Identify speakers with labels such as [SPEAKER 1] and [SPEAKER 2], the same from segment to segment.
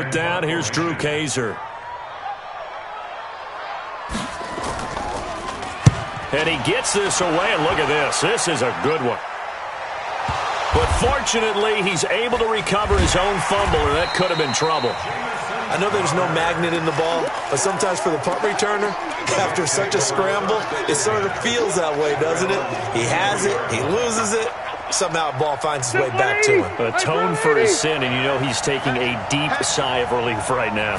[SPEAKER 1] 4th down. Here's Drew Kaiser. And he gets this away, and look at this. This is a good one. But fortunately, he's able to recover his own fumble, and that could have been trouble.
[SPEAKER 2] I know there's no magnet in the ball, but sometimes for the punt returner, after such a scramble, it sort of feels that way, doesn't it? He has it, he loses it, somehow the ball finds its way back to him.
[SPEAKER 1] Atone for his sin, and you know he's taking a deep sigh of relief right now.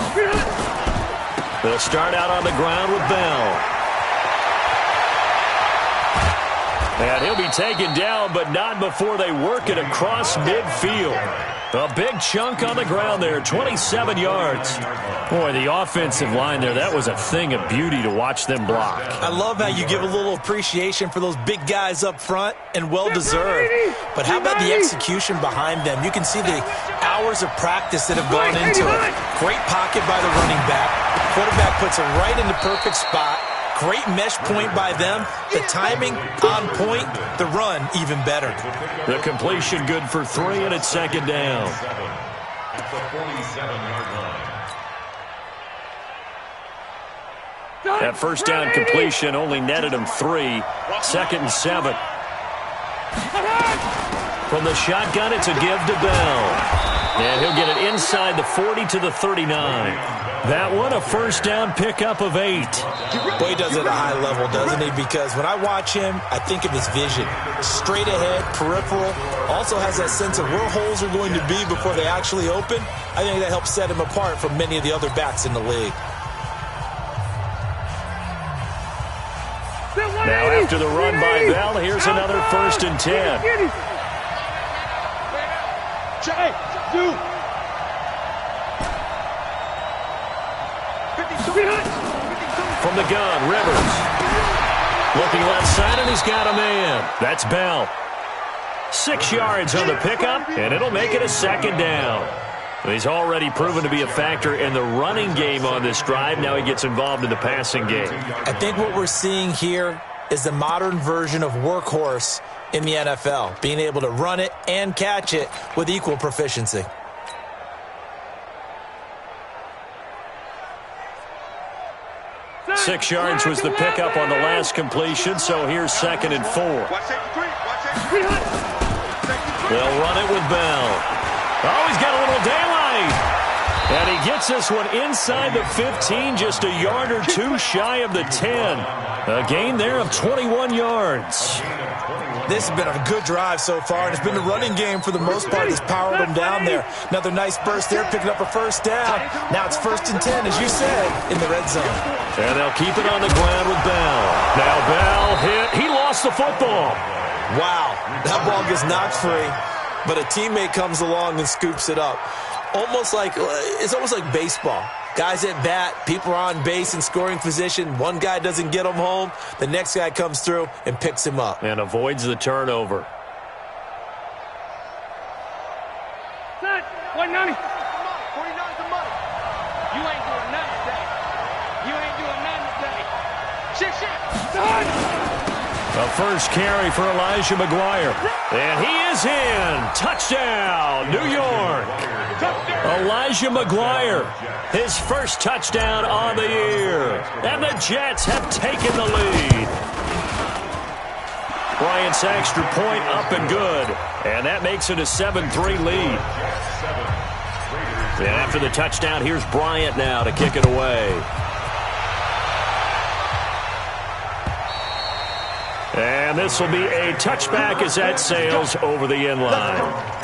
[SPEAKER 1] They'll start out on the ground with Bell. And he'll be taken down, but not before they work it across midfield. A big chunk on the ground there, 27 yards. Boy, the offensive line there, that was a thing of beauty to watch them block.
[SPEAKER 2] I love how you give a little appreciation for those big guys up front, and well-deserved. But how about the execution behind them? You can see the hours of practice that have gone into it. Great pocket by the running back. Quarterback puts it right in the perfect spot. Great mesh point by them. The timing on point. The run even better.
[SPEAKER 1] The completion good for 3, and it's 2nd down.
[SPEAKER 3] At the 47-yard line.
[SPEAKER 1] That first down completion only netted him 3. 2nd and 7. From the shotgun, it's a give to Bell. And he'll get it inside the 40 to the 39. That one, a first down pickup of 8.
[SPEAKER 2] Boy, he does it at a high level, doesn't he? Because when I watch him, I think of his vision. Straight ahead, peripheral. Also has that sense of where holes are going to be before they actually open. I think that helps set him apart from many of the other backs in the league.
[SPEAKER 1] Now after the run by Bell, here's another 1st and 10. From the gun, Rivers. Looking left side, and he's got a man. That's Bell. 6 yards on the pickup, and it'll make it a 2nd down. He's already proven to be a factor in the running game on this drive. Now he gets involved in the passing game.
[SPEAKER 2] I think what we're seeing here is the modern version of workhorse in the NFL, being able to run it and catch it with equal proficiency.
[SPEAKER 1] Six yards was the pickup on the last completion, so here's 2nd and 4. They'll run it with Bell. Oh, he's got a little daylight. And he gets this one inside the 15, just a yard or 2 shy of the 10. A gain there of 21 yards.
[SPEAKER 2] This has been a good drive so far, and it's been the running game for the most part that's powered them down there. Another nice burst there, picking up a first down. Now it's 1st and 10, as you said, in the red zone.
[SPEAKER 1] And they'll keep it on the ground with Bell. Now Bell hit. He lost the football.
[SPEAKER 2] Wow, that ball gets knocked free, but a teammate comes along and scoops it up. It's almost like baseball. Guys at bat, people are on base in scoring position. One guy doesn't get him home. The next guy comes through and picks him up.
[SPEAKER 1] And avoids the turnover.
[SPEAKER 4] 190. 49's the money. You ain't doing nothing today. You ain't doing nothing today. Shit.
[SPEAKER 1] A first carry for Elijah McGuire. And he is in. Touchdown, New York. Elijah McGuire, his first touchdown on the year. And the Jets have taken the lead. Bryant's extra point up and good. And that makes it a 7-3 lead. And after the touchdown, here's Bryant now to kick it away. And this will be a touchback as that sails over the end line.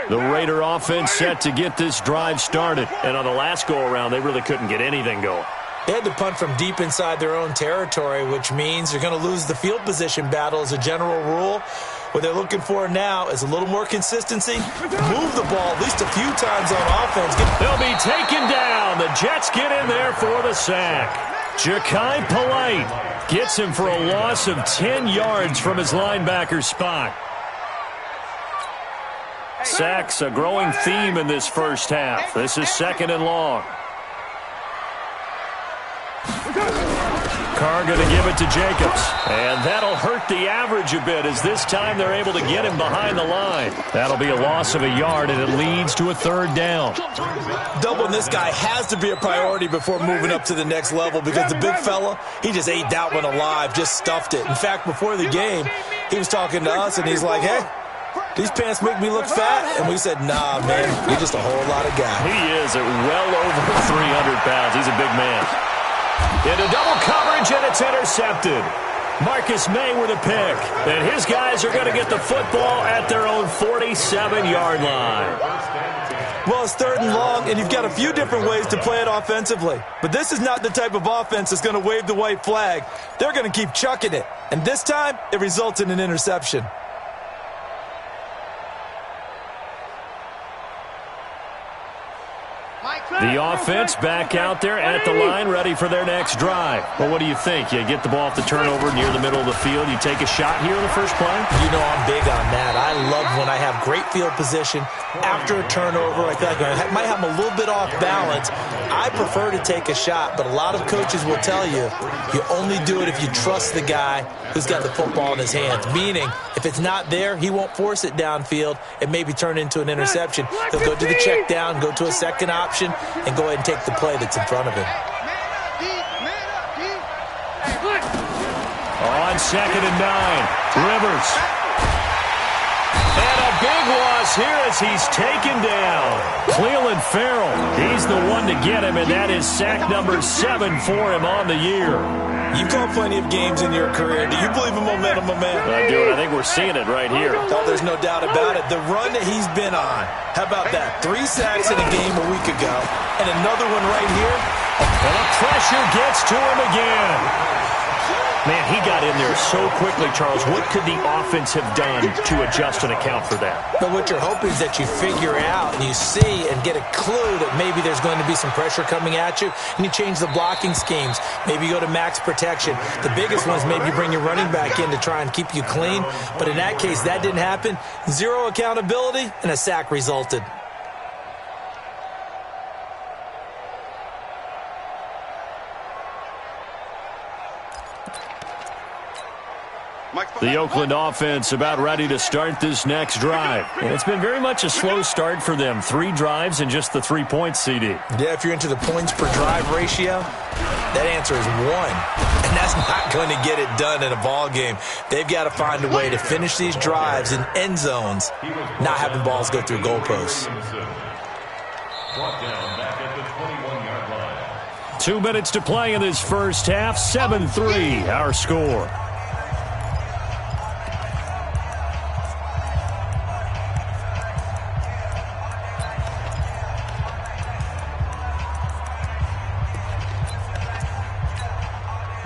[SPEAKER 1] The Raider offense set to get this drive started. And on the last go-around, they really couldn't get anything going.
[SPEAKER 2] They had to punt from deep inside their own territory, which means they're going to lose the field position battle as a general rule. What they're looking for now is a little more consistency. Move the ball at least a few times on offense.
[SPEAKER 1] They'll be taken down. The Jets get in there for the sack. Ja'Kai Polite gets him for a loss of 10 yards from his linebacker spot. Sacks, a growing theme in this first half. This is 2nd and long. Carr going to give it to Jacobs. And that'll hurt the average a bit as this time they're able to get him behind the line. That'll be a loss of a yard, and it leads to a third down.
[SPEAKER 2] Doubling this guy has to be a priority before moving up to the next level because the big fella, he just ate that one alive, just stuffed it. In fact, before the game, he was talking to us, and he's like, hey, these pants make me look fat. And we said, nah, man, you're just a whole lot of guy.
[SPEAKER 1] He is at well over 300 pounds. He's a big man. Into double coverage, and it's intercepted. Marcus May with a pick. And his guys are going to get the football at their own 47-yard line.
[SPEAKER 2] Well, it's third and long, and you've got a few different ways to play it offensively. But this is not the type of offense that's going to wave the white flag. They're going to keep chucking it. And this time, it results in an interception.
[SPEAKER 1] The offense back out there at the line, ready for their next drive. Well, what do you think? You get the ball off the turnover near the middle of the field. You take a shot here in the first play?
[SPEAKER 2] You know I'm big on that. I love when I have great field position after a turnover. I feel like I might have them a little bit off balance. I prefer to take a shot, but a lot of coaches will tell you, you only do it if you trust the guy who's got the football in his hands. Meaning, if it's not there, he won't force it downfield and maybe turn into an interception. He'll go to the check down, go to a second option, and go ahead and take the play that's in front of him.
[SPEAKER 1] On 2nd and 9, Rivers. And a big loss here as he's taken down. Cleveland Farrell, he's the one to get him, and that is sack number 7 for him on the year.
[SPEAKER 2] You've called plenty of games in your career. Do you believe in momentum, my man?
[SPEAKER 1] I do, and I think we're seeing it right here.
[SPEAKER 2] Oh, there's no doubt about it. The run that he's been on. How about that? 3 sacks in a game a week ago, and another one right here.
[SPEAKER 1] And the pressure gets to him again. Man, he got in there so quickly, Charles. What could the offense have done to adjust and account for that?
[SPEAKER 2] But what you're hoping is that you figure out and you see and get a clue that maybe there's going to be some pressure coming at you, and you change the blocking schemes. Maybe you go to max protection. The biggest one is maybe you bring your running back in to try and keep you clean. But in that case, that didn't happen. 0 accountability, and a sack resulted.
[SPEAKER 1] The Oakland offense about ready to start this next drive. And it's been very much a slow start for them. 3 drives and just the 3 points, CD.
[SPEAKER 2] Yeah, if you're into the points per drive ratio, that answer is 1. And that's not going to get it done in a ball game. They've got to find a way to finish these drives in end zones, not having balls go through goalposts.
[SPEAKER 1] 2 minutes to play in this first half. 7-3, our score.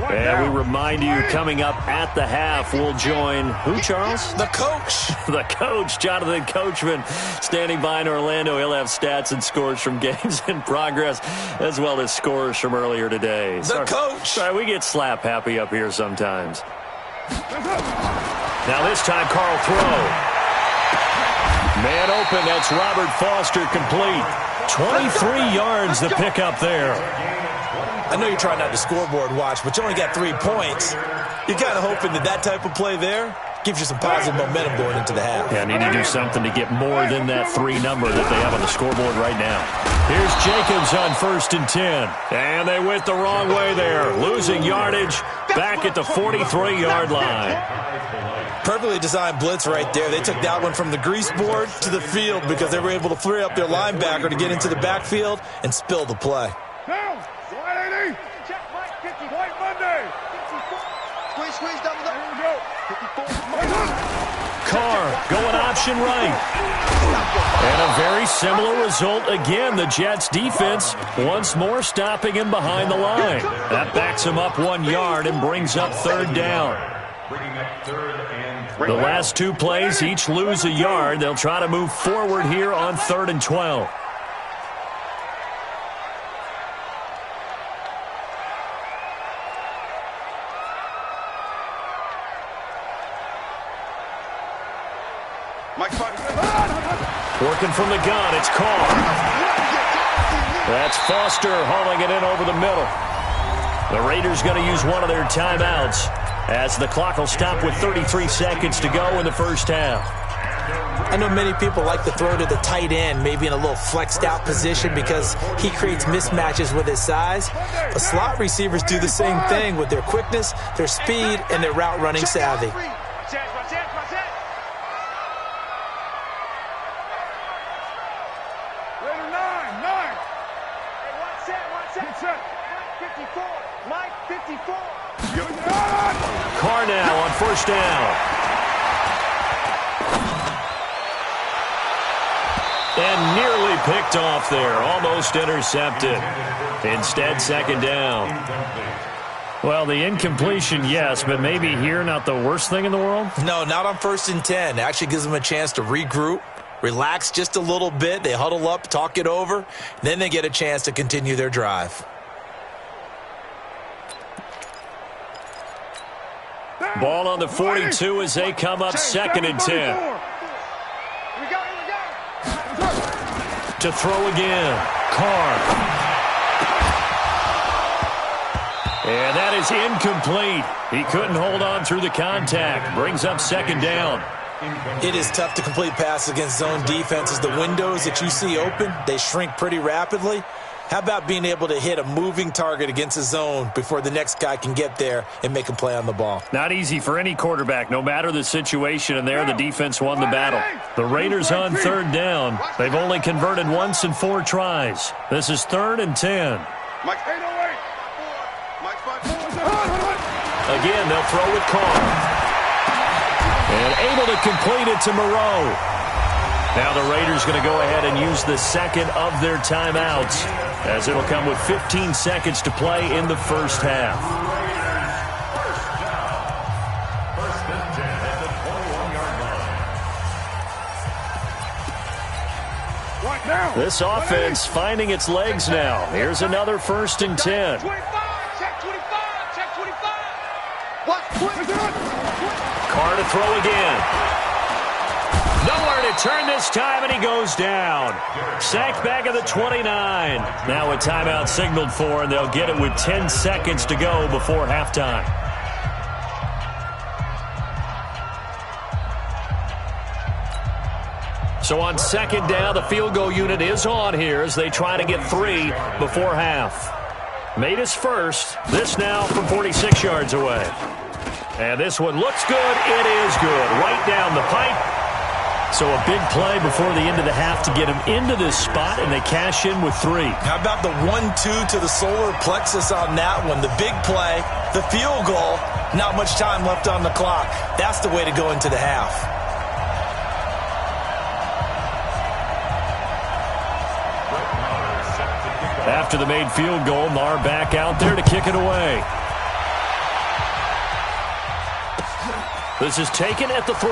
[SPEAKER 1] And we remind you, coming up at the half, we'll join who, Charles?
[SPEAKER 2] The coach.
[SPEAKER 1] The coach, Jonathan Coachman, standing by in Orlando. He'll have stats and scores from games in progress, as well as scores from earlier today.
[SPEAKER 2] Coach.
[SPEAKER 1] Sorry, we get slap happy up here sometimes. Now this time, Carl throw. Man open, that's Robert Foster complete. 23 yards the pickup there.
[SPEAKER 2] I know you're trying not to scoreboard watch, but you only got 3 points. You're kind of hoping that type of play there gives you some positive momentum going into the half.
[SPEAKER 1] Yeah, need to do something to get more than that 3 number that they have on the scoreboard right now. Here's Jacobs on 1st and 10. And they went the wrong way there. Losing yardage back at the 43-yard line.
[SPEAKER 2] Perfectly designed blitz right there. They took that one from the grease board to the field because they were able to free up their linebacker to get into the backfield and spill the play.
[SPEAKER 1] Carr going option right. And a very similar result again. The Jets defense once more stopping him behind the line. That backs him up 1 yard and brings up 3rd down. The last 2 plays each lose a yard. They'll try to move forward here on 3rd and 12. Working from the gun, it's Carr. That's Foster hauling it in over the middle. The Raiders going to use one of their timeouts as the clock will stop with 33 seconds to go in the first half.
[SPEAKER 2] I know many people like to throw to the tight end, maybe in a little flexed out position because he creates mismatches with his size. But slot receivers do the same thing with their quickness, their speed, and their route running savvy.
[SPEAKER 1] Carr now on first down. And nearly picked off there, almost intercepted. Instead, second down. Well, the incompletion, yes, but maybe here not the worst thing in the world?
[SPEAKER 2] No, not on 1st and 10. It actually gives them a chance to regroup, relax just a little bit. They huddle up, talk it over, then they get a chance to continue their drive.
[SPEAKER 1] Ball on the 42 as they come up 2nd and 10. To throw again, Carr. And that is incomplete. He couldn't hold on through the contact. Brings up 2nd down.
[SPEAKER 2] It is tough to complete passes against zone defenses. The windows that you see open, they shrink pretty rapidly. How about being able to hit a moving target against a zone before the next guy can get there and make a play on the ball?
[SPEAKER 1] Not easy for any quarterback, no matter the situation, and there the defense won the battle. The Raiders on 3rd down. They've only converted once in 4 tries. This is 3rd and 10. Again, they'll throw with Carr. And able to complete it to Moreau. Now the Raiders going to go ahead and use the second of their timeouts, as it'll come with 15 seconds to play in the first half.
[SPEAKER 3] First and 10 at the 21-yard line.
[SPEAKER 1] This offense finding its legs now. Here's another 1st and 10.
[SPEAKER 4] 25, check 25, check 25. What?
[SPEAKER 1] Carr to throw again. Nowhere to turn this time, and he goes down. Sacked back at the 29. Now a timeout signaled for, and they'll get it with 10 seconds to go before halftime. So on 2nd down, the field goal unit is on here as they try to get 3 before half. Made his first. This now from 46 yards away. And this one looks good. It is good. Right down the pipe. So a big play before the end of the half to get him into this spot, and they cash in with 3.
[SPEAKER 2] How about the 1-2 to the solar plexus on that one? The big play, the field goal, not much time left on the clock. That's the way to go into the half.
[SPEAKER 1] After the made field goal, Maher back out there to kick it away. This is taken at the 3.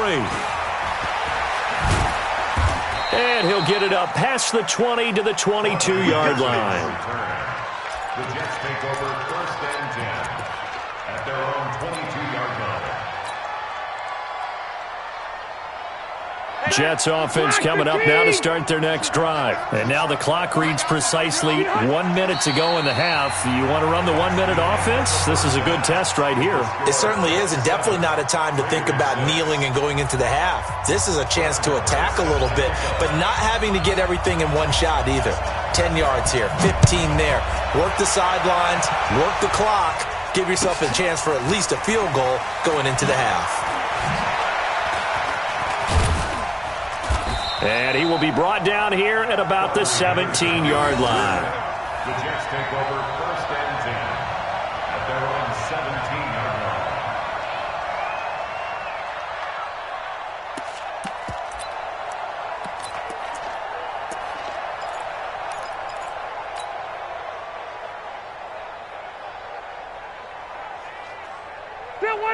[SPEAKER 1] And he'll get it up past the 20 to the 22-yard line.
[SPEAKER 3] The Jets take over 1st and 10 at their own 22-yard line.
[SPEAKER 1] Jets offense coming up now to start their next drive. And now the clock reads precisely 1 minute to go in the half. You want to run the 1-minute offense? This is a good test right here.
[SPEAKER 2] It certainly is, and definitely not a time to think about kneeling and going into the half. This is a chance to attack a little bit, but not having to get everything in one shot either. 10 yards here, 15 there. Work the sidelines, work the clock, give yourself a chance for at least a field goal going into the half.
[SPEAKER 1] And he will be brought down here at about the 17-yard line.
[SPEAKER 3] The Jets take over 1st and 10 at their own 17-yard line.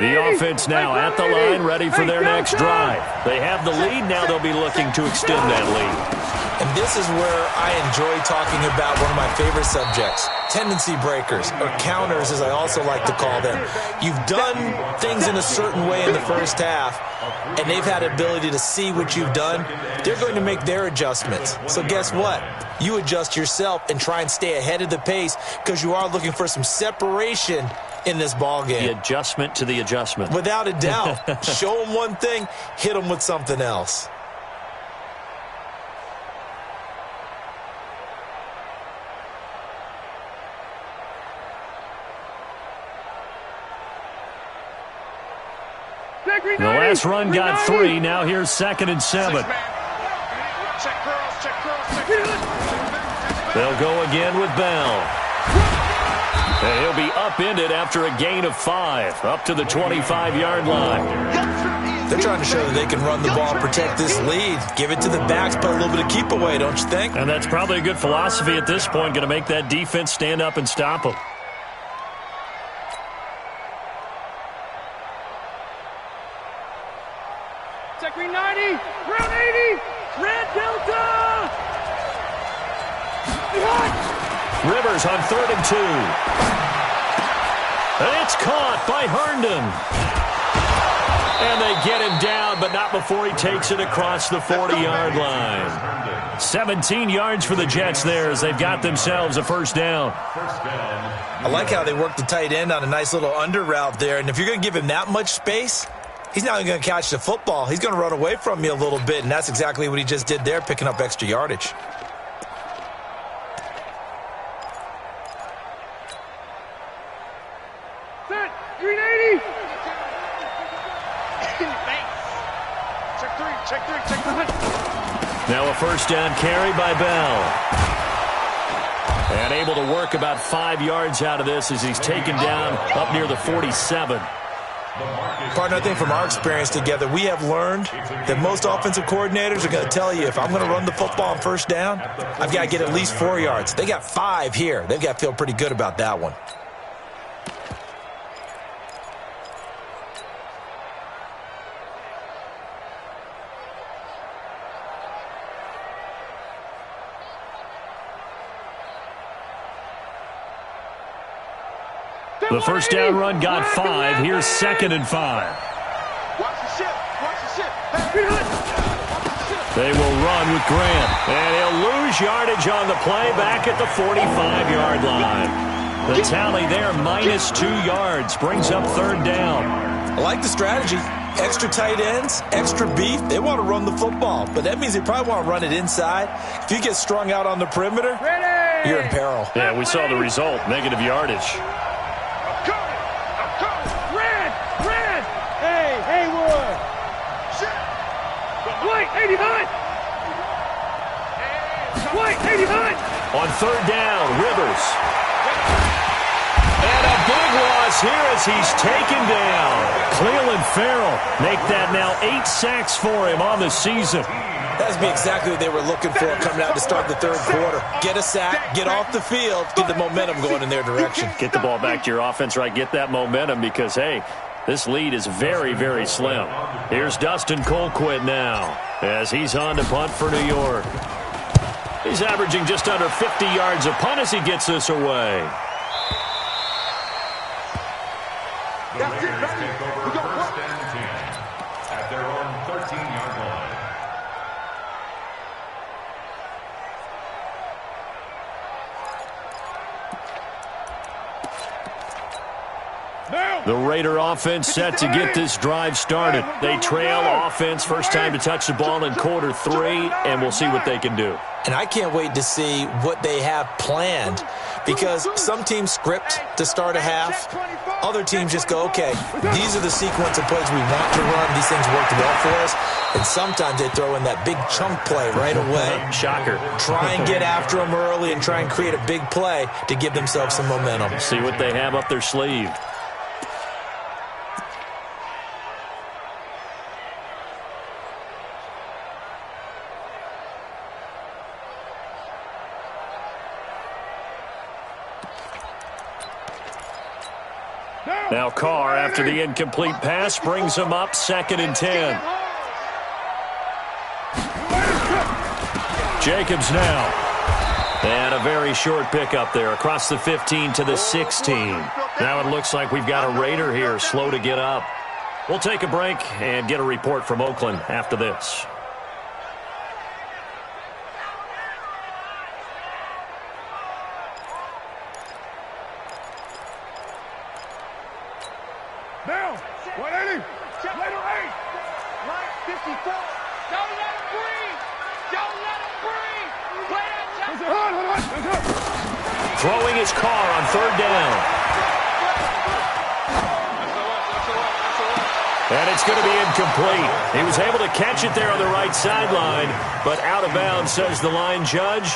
[SPEAKER 1] The offense now at the line, ready for their next drive. They have the lead. Now they'll be looking to extend that lead.
[SPEAKER 2] And this is where I enjoy talking about one of my favorite subjects, tendency breakers, or counters as I also like to call them. You've done things in a certain way in the first half, and they've had the ability to see what you've done. They're going to make their adjustments. So guess what? You adjust yourself and try and stay ahead of the pace because you are looking for some separation in this ball game.
[SPEAKER 1] The adjustment to the adjustment.
[SPEAKER 2] Without a doubt. Show them one thing, hit them with something else.
[SPEAKER 1] The last run got 3. Now here's 2nd and 7. They'll go again with Bell. And he'll be upended after a gain of 5, up to the 25-yard line.
[SPEAKER 2] They're trying to show that they can run the ball, protect this lead, give it to the backs, put a little bit of keep away, don't you think?
[SPEAKER 1] And that's probably a good philosophy at this point, going to make that defense stand up and stop them.
[SPEAKER 4] Check 390, round 80, red Delta.
[SPEAKER 1] Rivers on 3rd and 2. And it's caught by Herndon. And they get him down, but not before he takes it across the 40-yard line. 17 yards for the Jets there as they've got themselves a first down.
[SPEAKER 2] I like how they work the tight end on a nice little under route there. And if you're going to give him that much space, he's not even going to catch the football. He's going to run away from you a little bit, and that's exactly what he just did there, picking up extra yardage.
[SPEAKER 4] Set, 380. Check 3.
[SPEAKER 1] Now a first down carry by Bell. And able to work about 5 yards out of this as he's taken down up near the 47.
[SPEAKER 2] Partner, I think from our experience together, we have learned that most offensive coordinators are going to tell you if I'm going to run the football on first down, I've got to get at least 4 yards. They got 5 here. They've got to feel pretty good about that one.
[SPEAKER 1] The first down run got 5. Here's 2nd and 5.
[SPEAKER 4] Watch the ship.
[SPEAKER 1] They will run with Grant. And he'll lose yardage on the play back at the 45-yard line. The tally there, -2 yards, brings up 3rd down.
[SPEAKER 2] I like the strategy. Extra tight ends, extra beef. They want to run the football, but that means they probably want to run it inside. If you get strung out on the perimeter, you're in peril.
[SPEAKER 1] Yeah, we saw the result, negative yardage.
[SPEAKER 4] Haywood. White, 80 high. White, 80 high.
[SPEAKER 1] On 3rd down, Rivers. And a big loss here as he's taken down. Cleveland Farrell make that now 8 sacks for him on the season.
[SPEAKER 2] That's be exactly what they were looking for coming out to start the 3rd quarter. Get a sack, get off the field, get the momentum going in their direction.
[SPEAKER 1] Get the ball back to your offense, right? Get that momentum because, hey, this lead is very, very slim. Here's Dustin Colquitt now as he's on to punt for New York. He's averaging just under 50 yards a punt as he gets this away.
[SPEAKER 3] The Raiders take over 1st and 10 at their own 13-yard line.
[SPEAKER 1] The Raider offense set to get this drive started. They trail offense, first time to touch the ball in quarter 3, and we'll see what they can do.
[SPEAKER 2] And I can't wait to see what they have planned because some teams script to start a half. Other teams just go, okay, these are the sequence of plays we want to run. These things worked well for us. And sometimes they throw in that big chunk play right away.
[SPEAKER 1] Shocker.
[SPEAKER 2] Try and get after them early and try and create a big play to give themselves some momentum.
[SPEAKER 1] See what they have up their sleeve. Now Carr, after the incomplete pass, brings him up 2nd and 10. Jacobs now. And a very short pickup there across the 15 to the 16. Now it looks like we've got a Raider here slow to get up. We'll take a break and get a report from Oakland after this.
[SPEAKER 4] Down. 180. Later 8. Right 54. Don't let him breathe. Don't let him breathe. Play that shot.
[SPEAKER 1] Throwing his car on third down. And it's going to be incomplete. He was able to catch it there on the right sideline, but out of bounds, says the line judge.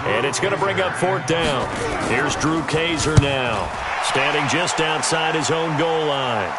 [SPEAKER 1] And it's going to bring up fourth down. Here's Drew Kaiser now, standing just outside his own goal line.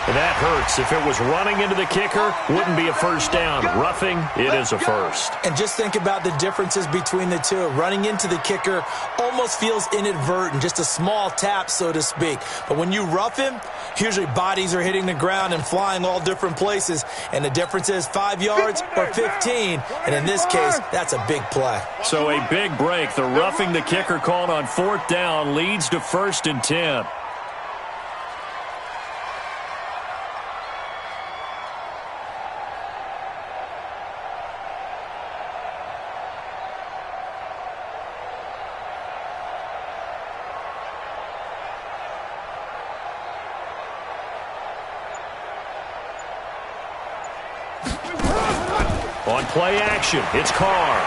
[SPEAKER 1] That hurts. If it was running into the kicker, wouldn't be a first down. Roughing, it is a first.
[SPEAKER 2] And just think about the differences between the two. Running into the kicker almost feels inadvertent, just a small tap, so to speak. But when you rough him, usually bodies are hitting the ground and flying all different places. And the difference is 5 yards or 15. And in this case, that's a big play.
[SPEAKER 1] So a big break. The roughing the kicker called on fourth down leads to 1st and 10. On play action, it's Carr.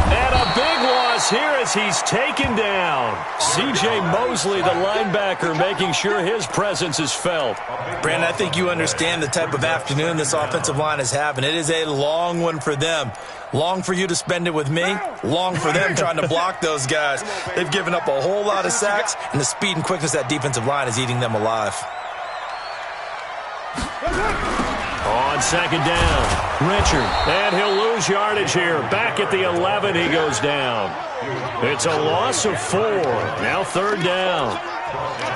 [SPEAKER 1] And a big loss here as he's taken down. C.J. Mosley, the linebacker, making sure his presence is felt.
[SPEAKER 2] Brandon, I think you understand the type of afternoon this offensive line is having. It is a long one for them. Long for you to spend it with me. Long for them trying to block those guys. They've given up a whole lot of sacks, and the speed and quickness of that defensive line is eating them alive.
[SPEAKER 1] On second down, Richard, and he'll lose yardage here. Back at the 11, he goes down. It's a loss of 4. Now third down.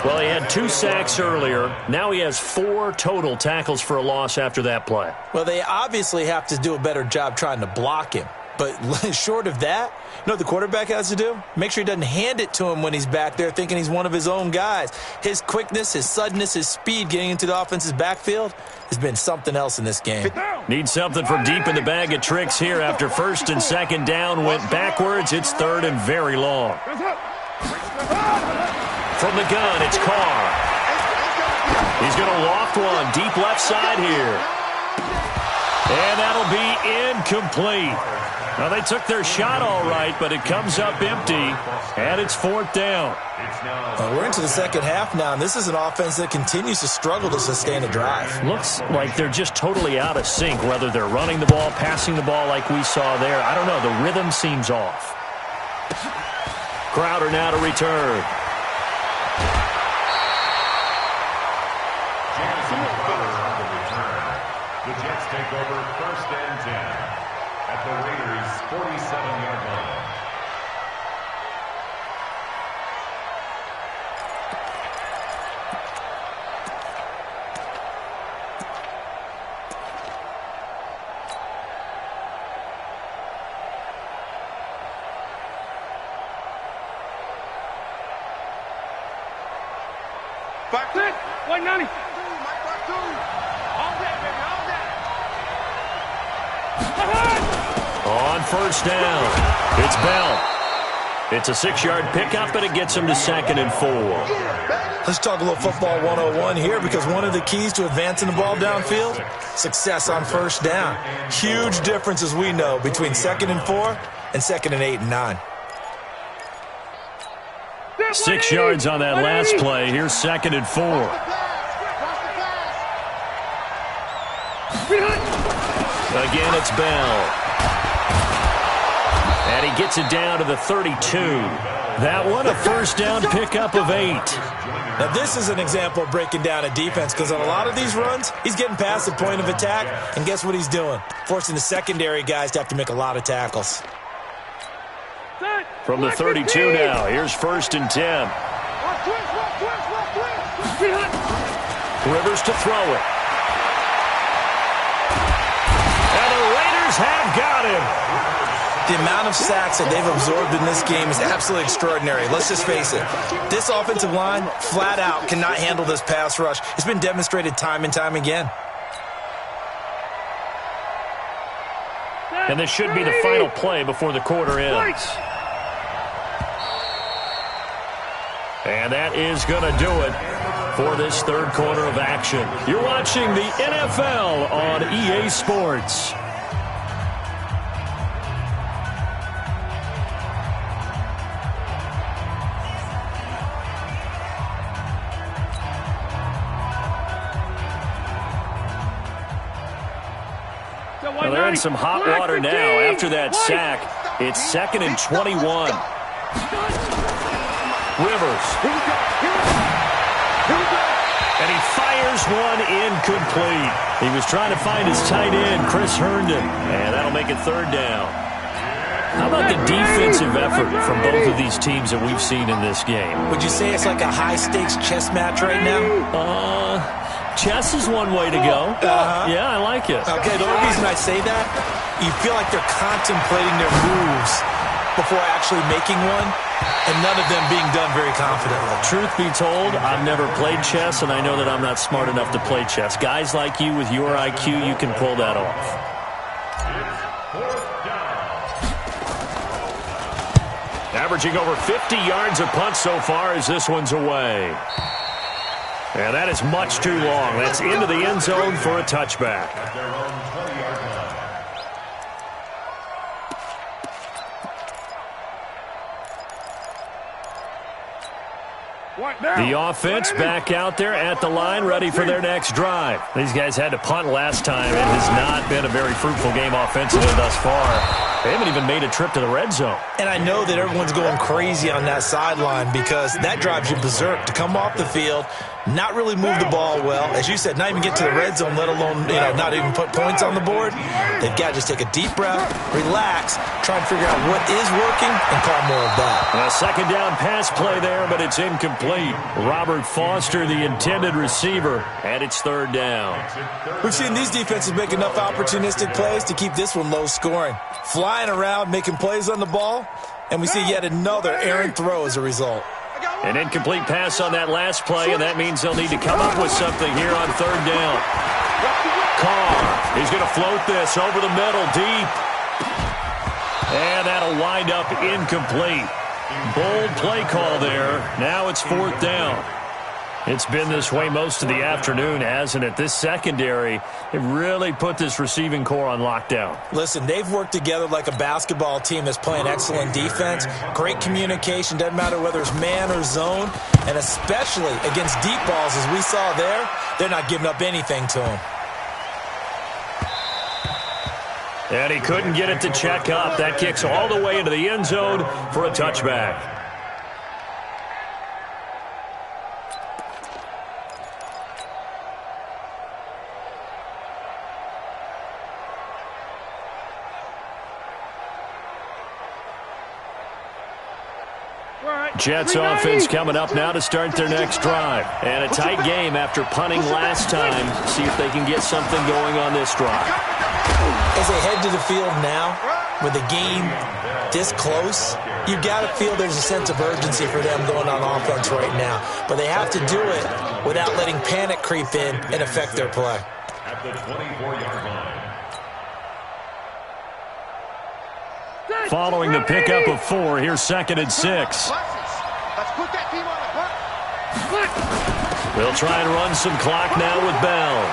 [SPEAKER 1] Well, he had 2 sacks earlier. Now he has 4 total tackles for a loss after that play.
[SPEAKER 2] Well, they obviously have to do a better job trying to block him. But short of that, you know what the quarterback has to do? Make sure he doesn't hand it to him when he's back there thinking he's one of his own guys. His quickness, his suddenness, his speed getting into the offense's backfield has been something else in this game.
[SPEAKER 1] Need something from deep in the bag of tricks here after first and second down went backwards. It's third and very long. From the gun, it's Carr. He's going to loft one deep left side here. And that'll be incomplete. Now, they took their shot all right, but it comes up empty, and it's fourth down.
[SPEAKER 2] We're into the second half now, and this is an offense that continues to struggle to sustain a drive.
[SPEAKER 1] Looks like they're just totally out of sync, whether they're running the ball, passing the ball like we saw there. I don't know. The rhythm seems off. Crowder now to return.
[SPEAKER 3] The Jets take over 1st and 10 at the Raiders' 47-yard line.
[SPEAKER 4] Back to it. 190. Back to it. All day, baby. All day.
[SPEAKER 1] On first down, it's Bell. It's a 6-yard pickup, and it gets him to 2nd and 4.
[SPEAKER 2] Let's talk a little football 101 here, because one of the keys to advancing the ball downfield, success on first down. Huge difference, as we know, between 2nd and 4 and 2nd and 8 and 9.
[SPEAKER 1] 6 yards on that last play. Here's 2nd and 4. Again, it's Bell. And he gets it down to the 32. That one, a first down pickup of 8.
[SPEAKER 2] Now, this is an example of breaking down a defense, because on a lot of these runs, he's getting past the point of attack, and guess what he's doing? Forcing the secondary guys to have to make a lot of tackles.
[SPEAKER 1] From the 32 now, here's 1st and 10. Rivers to throw it. And the Raiders have got him.
[SPEAKER 2] The amount of sacks that they've absorbed in this game is absolutely extraordinary. Let's just face it. This offensive line, flat out, cannot handle this pass rush. It's been demonstrated time and time again.
[SPEAKER 1] And this should be the final play before the quarter ends. And that is going to do it for this third quarter of action. You're watching the NFL on EA Sports. Well, they're in some hot water now after that sack. It's 2nd and 21. Rivers. And he fires one incomplete. He was trying to find his tight end, Chris Herndon, and that'll make it 3rd down. How about the defensive effort from both of these teams that we've seen in this game?
[SPEAKER 2] Would you say it's like a high-stakes chess match right now?
[SPEAKER 1] Chess is one way to go. Yeah, I like it.
[SPEAKER 2] Okay, the only reason I say that, you feel like they're contemplating their moves before actually making one, and none of them being done very confidently.
[SPEAKER 1] Truth be told, I've never played chess, and I know that I'm not smart enough to play chess. Guys like you with your IQ, you can pull that off. Averaging over 50 yards a punt so far as this one's away. And that is much too long. That's into the end zone for a touchback. The offense back out there at the line, ready for their next drive. These guys had to punt last time. It has not been a very fruitful game offensively thus far. They haven't even made a trip to the red zone.
[SPEAKER 2] And I know that everyone's going crazy on that sideline because that drives you berserk to come off the field, not really move the ball well. As you said, not even get to the red zone, let alone not even put points on the board. They've got to just take a deep breath, relax, try and figure out what is working, and call more of that.
[SPEAKER 1] A 2nd down pass play there, but it's incomplete. Robert Foster, the intended receiver, and it's 3rd down.
[SPEAKER 2] We've seen these defenses make enough opportunistic plays to keep this one low scoring. Flying around, making plays on the ball, and we see yet another errant throw as a result.
[SPEAKER 1] An incomplete pass on that last play, and that means they'll need to come up with something here on 3rd down. Carr, he's going to float this over the middle, deep. And that'll wind up incomplete. Bold play call there. Now it's 4th down. It's been this way most of the afternoon, hasn't it? This secondary, it really put this receiving core on lockdown.
[SPEAKER 2] Listen, they've worked together like a basketball team that's playing excellent defense. Great communication, doesn't matter whether it's man or zone. And especially against deep balls, as we saw there, they're not giving up anything to them.
[SPEAKER 1] And he couldn't get it to check up. That kicks all the way into the end zone for a touchback. Jets offense coming up now to start their next drive. And a tight game after punting last time. See if they can get something going on this drive.
[SPEAKER 2] As they head to the field now, with the game this close, you got to feel there's a sense of urgency for them going on offense right now. But they have to do it without letting panic creep in and affect their play.
[SPEAKER 3] At the 24-yard line.
[SPEAKER 1] Following the pickup of 4, here's 2nd and 6. They'll try and run some clock now with Bell.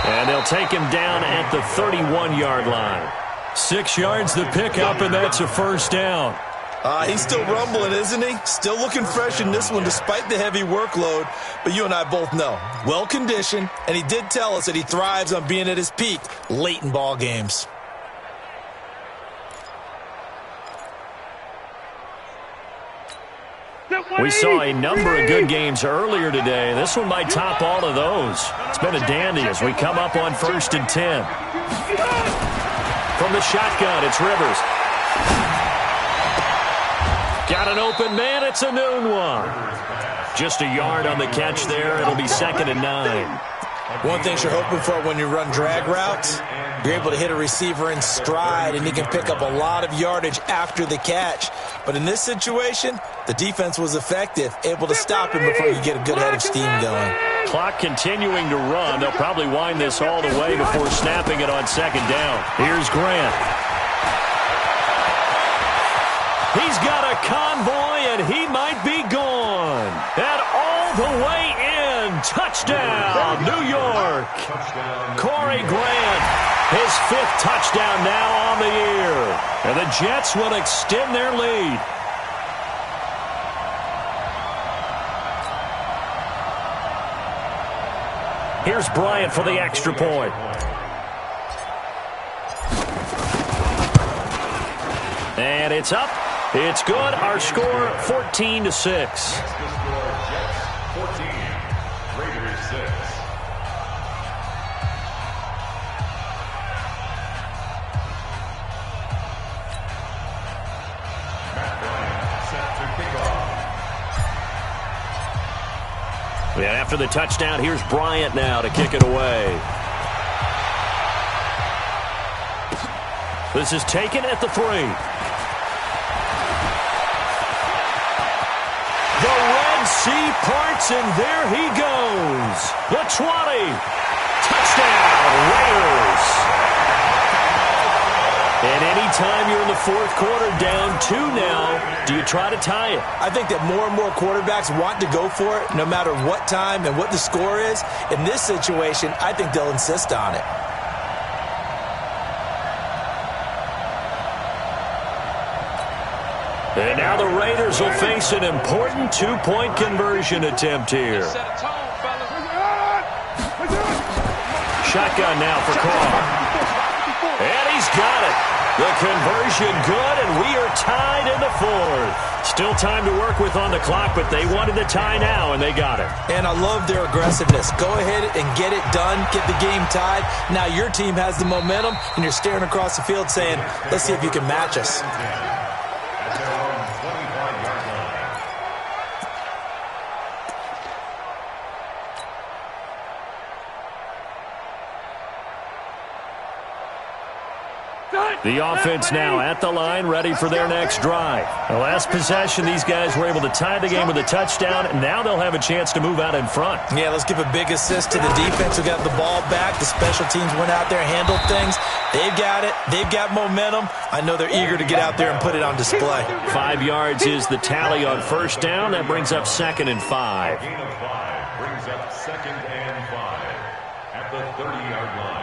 [SPEAKER 1] And they'll take him down at the 31-yard line. 6 yards the pickup, and that's a 1st down.
[SPEAKER 2] He's still rumbling, isn't he? Still looking fresh in this one despite the heavy workload. But you and I both know, well-conditioned, and he did tell us that he thrives on being at his peak late in ball games.
[SPEAKER 1] We saw a number of good games earlier today. This one might top all of those. It's been a dandy as we come up on 1st and 10. From the shotgun, it's Rivers. Got an open man. It's a noon one. Just a yard on the catch there. It'll be 2nd and 9.
[SPEAKER 2] One thing you're hoping for when you run drag routes, you're able to hit a receiver in stride, and he can pick up a lot of yardage after the catch. But in this situation, the defense was effective, able to stop him before you get a good head of steam going.
[SPEAKER 1] Clock continuing to run. They'll probably wind this all the way before snapping it on 2nd down. Here's Grant. He's got a convoy, and he might be gone. And all the way in. Touchdown, New York. Corey Grant, his 5th touchdown now on the year. And the Jets will extend their lead. Here's Bryant for the extra point. And it's up. It's good. Our score, 14-6. Yeah, after the touchdown, here's Bryant now to kick it away. This is taken at the 3. The Red Sea parts, and there he goes. The 20. Touchdown, Raiders. And any time you're in the 4th quarter down 2 now, do you try to tie it?
[SPEAKER 2] I think that more and more quarterbacks want to go for it no matter what time and what the score is. In this situation, I think they'll insist on it.
[SPEAKER 1] And now the Raiders will face an important 2-point conversion attempt here. Shotgun now for Carr. And he's got it. The conversion good, and we are tied in the 4th. Still time to work with on the clock, but they wanted the tie now, and they got it.
[SPEAKER 2] And I love their aggressiveness. Go ahead and get it done, get the game tied. Now your team has the momentum, and you're staring across the field saying, let's see if you can match us.
[SPEAKER 1] The offense now at the line, ready for their next drive. The last possession, these guys were able to tie the game with a touchdown, and now they'll have a chance to move out in front.
[SPEAKER 2] Yeah, let's give a big assist to the defense who got the ball back. The special teams went out there, handled things. They've got it. They've got momentum. I know they're eager to get out there and put it on display.
[SPEAKER 1] 5 yards is the tally on 1st down. That brings up 2nd and 5.
[SPEAKER 3] Gain of 5 brings up 2nd and 5 at the 30-yard line.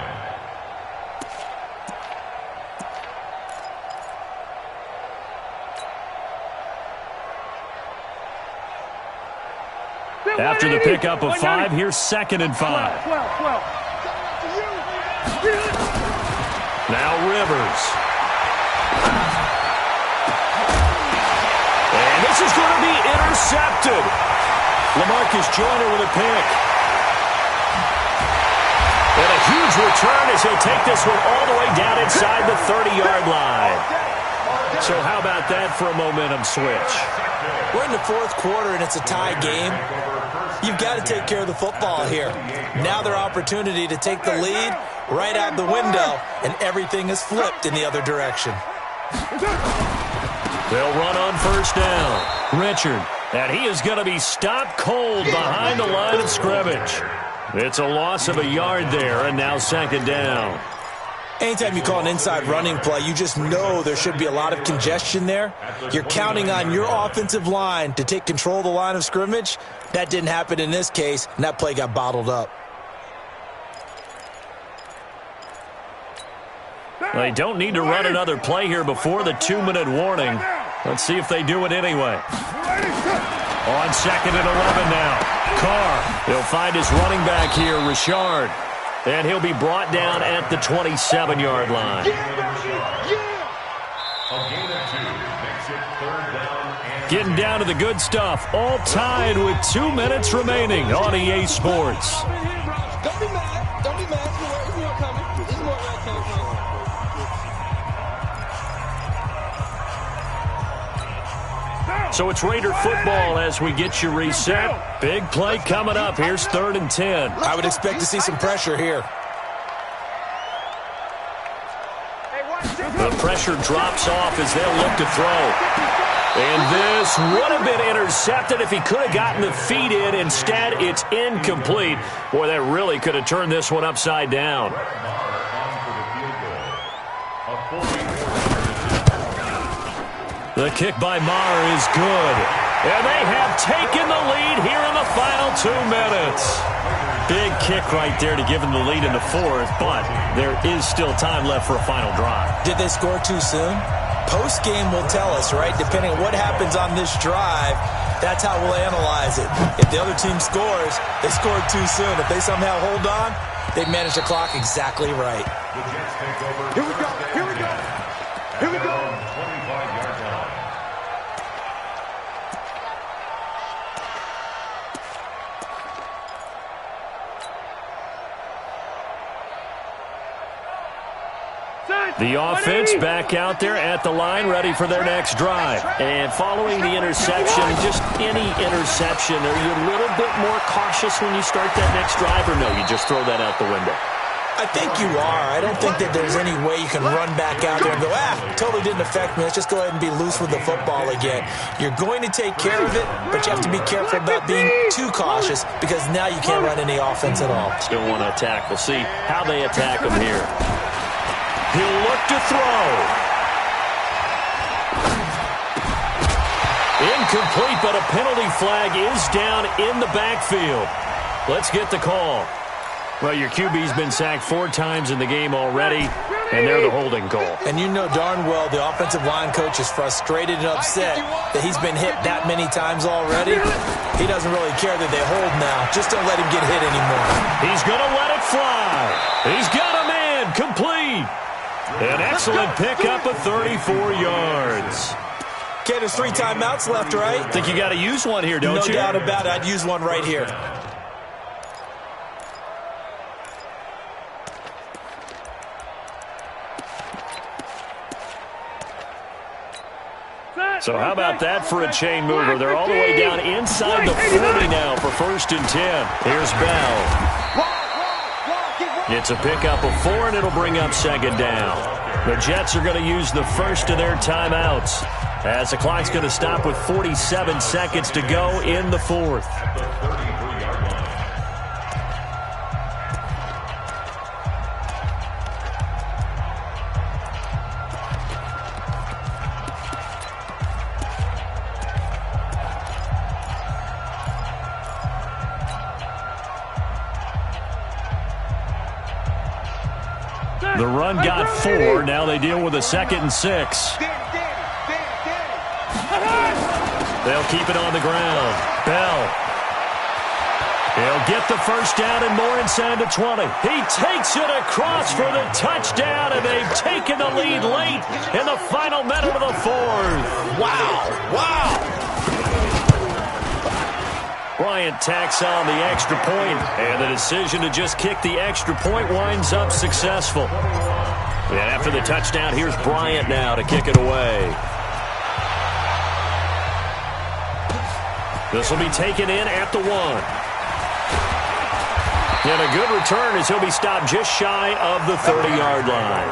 [SPEAKER 1] After the pickup of 5, here's 2nd and 5. Now Rivers. And this is going to be intercepted. LaMarcus Joyner with a pick. And a huge return as he'll take this one all the way down inside the 30-yard line. So how about that for a momentum switch?
[SPEAKER 2] We're in the 4th quarter, and it's a tie game. You've got to take care of the football here. Now their opportunity to take the lead right out the window, and everything is flipped in the other direction.
[SPEAKER 1] They'll run on 1st down. Richard, and he is going to be stopped cold behind the line of scrimmage. It's a loss of a yard there, and now 2nd down.
[SPEAKER 2] Anytime you call an inside running play, you just know there should be a lot of congestion there. You're counting on your offensive line to take control of the line of scrimmage. That didn't happen in this case, and that play got bottled up.
[SPEAKER 1] They don't need to run another play here before the 2-minute warning. Let's see if they do it anyway. On 2nd and 11 now. Carr, he'll find his running back here, Richard. And he'll be brought down at the 27-yard line.
[SPEAKER 3] A gain of 2 makes it 3rd down and
[SPEAKER 1] Getting down to the good stuff. All tied with 2 minutes remaining on EA Sports.
[SPEAKER 5] Don't be mad. Don't be mad. There's more coming. There's more where it came from.
[SPEAKER 1] So it's Raider football as we get you reset. Big play coming up. Here's 3rd and 10.
[SPEAKER 2] I would expect to see some pressure here.
[SPEAKER 1] The pressure drops off as they'll look to throw. And this would have been intercepted if he could have gotten the feet in. Instead, it's incomplete. Boy, that really could have turned this one upside down. The kick by Maher is good. And they have taken the lead here in the final 2 minutes. Big kick right there to give them the lead in the 4th, but there is still time left for a final drive.
[SPEAKER 2] Did they score too soon? Post-game will tell us, right? Depending on what happens on this drive, that's how we'll analyze it. If the other team scores, they scored too soon. If they somehow hold on, they manage the clock exactly right.
[SPEAKER 4] Here we go. Here we go. Here we go.
[SPEAKER 3] 25-yard line.
[SPEAKER 1] The offense back out there at the line, ready for their next drive. And following the interception, just any interception, are you a little bit more cautious when you start that next drive, or no, you just throw that out the window?
[SPEAKER 2] I think you are. I don't think that there's any way you can run back out there and go, totally didn't affect me. Let's just go ahead and be loose with the football again. You're going to take care of it, but you have to be careful about being too cautious because now you can't run any offense at all.
[SPEAKER 1] Still want to attack. We'll see how they attack him here. He'll look to throw. Incomplete, but a penalty flag is down in the backfield. Let's get the call. Well, your QB's been sacked 4 times in the game already, and they're the holding call.
[SPEAKER 2] And you know darn well the offensive line coach is frustrated and upset that he's been hit that many times already. He doesn't really care that they hold now. Just don't let him get hit anymore.
[SPEAKER 1] He's going to let it fly. He's got a man complete. An excellent pickup of 34 yards.
[SPEAKER 2] Okay, there's 3 timeouts left, right?
[SPEAKER 1] Think you got to use one here, don't you?
[SPEAKER 2] No doubt about it. I'd use one right here.
[SPEAKER 1] So how about that for a chain mover? They're all the way down inside the 40 now for 1st and 10. Here's Bell. It's a pickup of 4, and it'll bring up 2nd down. The Jets are going to use the first of their timeouts as the clock's going to stop with 47 seconds to go in the 4th. The run got 4. Now they deal with a 2nd and 6. They'll keep it on the ground. Bell. He'll get the first down and more inside the 20. He takes it across for the touchdown, and they've taken the lead late in the final minute of the 4th.
[SPEAKER 2] Wow.
[SPEAKER 1] Bryant tacks on the extra point, and the decision to just kick the extra point winds up successful. And after the touchdown, here's Bryant now to kick it away. This will be taken in at the 1. And a good return as he'll be stopped just shy of the 30-yard line.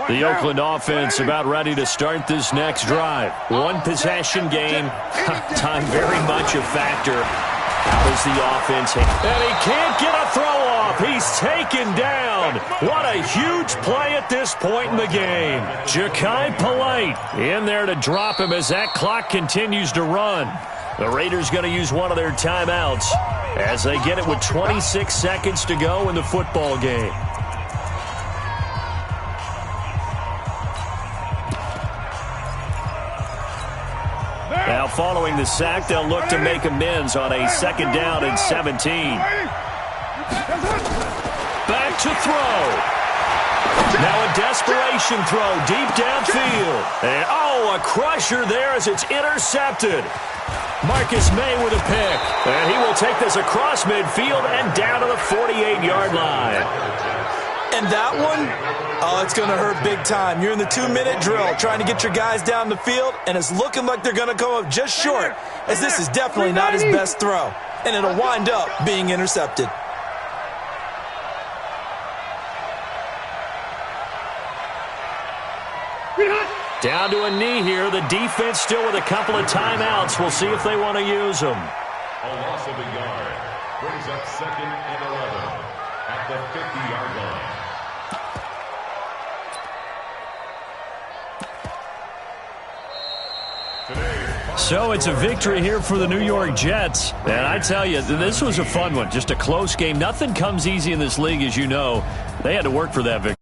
[SPEAKER 1] The Oakland offense about ready to start this next drive. 1 possession game. Time very much a factor. How does the offense handle? And he can't get a throw off. He's taken down. What a huge play at this point in the game. Ja'Kai Polite in there to drop him as that clock continues to run. The Raiders going to use one of their timeouts as they get it with 26 seconds to go in the football game. Now, following the sack, they'll look to make amends on a 2nd down and 17. Back to throw. Now a desperation throw deep downfield. And, a crusher there as it's intercepted. Marcus May with a pick. And he will take this across midfield and down to the 48-yard line.
[SPEAKER 2] And that one, oh, it's going to hurt big time. You're in the 2-minute drill trying to get your guys down the field, and it's looking like they're going to come up just short, as this is definitely not his best throw. And it'll wind up being intercepted.
[SPEAKER 1] Down to a knee here. The defense still with a couple of timeouts. We'll see if they want to use them.
[SPEAKER 3] A loss of a yard brings up 2nd and 11 at the 50-yard line.
[SPEAKER 1] So it's a victory here for the New York Jets. And I tell you, this was a fun one. Just a close game. Nothing comes easy in this league, as you know. They had to work for that victory.